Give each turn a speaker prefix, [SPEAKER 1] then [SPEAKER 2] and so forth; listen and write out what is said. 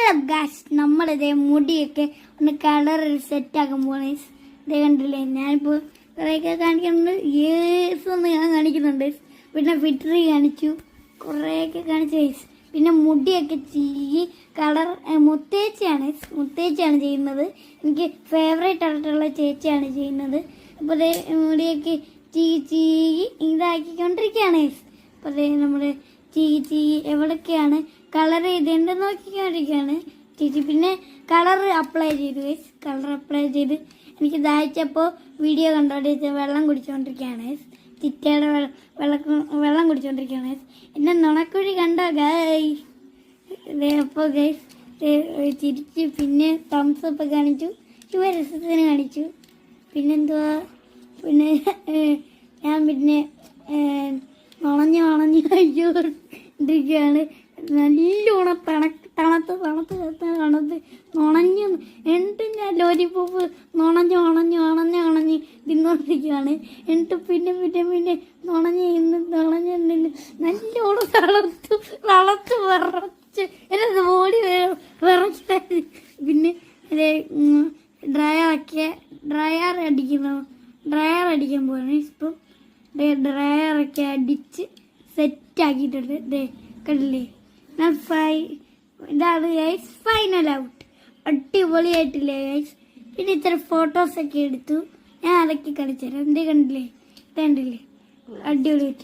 [SPEAKER 1] Hello guys, നമ്മളിതേ മുടിയൊക്കെ ഒന്ന് colour set ആക്കാൻ പോണേ. ഇതേ കണ്ടില്ലേ, ഞാനിപ്പോൾ കുറേയൊക്കെ കാണിക്കുന്നുണ്ട്. യേസ് ഒന്ന് ഞാൻ കാണിക്കുന്നുണ്ട്. പിന്നെ ഫിറ്ററി കാണിച്ചു, കുറേയൊക്കെ കാണിച്ചു ഗൈസ്. പിന്നെ മുടിയൊക്കെ ചീകി കളർ മുത്തേച്ചിയാണ് ചെയ്യുന്നത്. എനിക്ക് ഫേവറേറ്റ് ആയിട്ടുള്ള ചേച്ചിയാണ് ചെയ്യുന്നത്. അപ്പോൾ അതേ മുടിയൊക്കെ ചീകി ഇതാക്കിക്കൊണ്ടിരിക്കുകയാണ് ഗൈസ്. അപ്പോൾ അതേ നമ്മൾ ചീകി എവിടൊക്കെയാണ് കളർ ചെയ്തേണ്ട നോക്കിക്കൊണ്ടിരിക്കുകയാണ് ചേച്ചി. പിന്നെ കളർ അപ്ലൈ ചെയ്തു ഗൈസ്. കളർ അപ്ലൈ ചെയ്ത് എനിക്ക് ദാഹിച്ചപ്പോൾ വീഡിയോ കണ്ടോണ്ടിരിച്ച് വെള്ളം കുടിച്ചുകൊണ്ടിരിക്കുകയാണ്. ചിറ്റയുടെ വെള്ളം കുടിച്ചുകൊണ്ടിരിക്കുകയാണ്. എന്നെ നുണക്കുഴി കണ്ടോ ഗൈസ്? അപ്പോൾ ഗൈസ് ചിരിച്ച് പിന്നെ തംസ് അപ്പ് കാണിച്ചു, ശിവരസത്തിന് കാണിച്ചു. പിന്നെന്തുവാ, പിന്നെ ഞാൻ പിന്നെ ഉണഞ്ഞ് കഴിച്ചുകൊണ്ടിരിക്കുകയാണ്. നല്ലോണം തണുത്ത് നുണഞ്ഞ് എന്നിട്ട് ഞാൻ ലോലിപോപ്പ് നുണഞ്ഞ് തിന്നോണ്ടിരിക്കുകയാണ്. എന്നിട്ട് പിന്നെ നുണഞ്ഞ് നല്ലോണം തളർത്ത് വിറച്ച് എന്നെ ബോഡി വിറച്ച്. പിന്നെ ഡ്രയർ അടിക്കാൻ പോവാണ്. ഇപ്പം ഡ്രയറൊക്കെ അടിച്ച് സെറ്റാക്കിയിട്ടുണ്ട്. കണ്ടില്ലേ, ഇതാണ് ഗൈസ് ഫൈനൽ ഔട്ട്. അടിപൊളിയായിട്ടില്ലേ ഗൈസ്? പിന്നെ ഇത്ര ഫോട്ടോസൊക്കെ എടുത്തു, ഞാൻ അതൊക്കെ കളിച്ചു തരാം. കണ്ടില്ലേ, അടിപൊളിയായിട്ട്.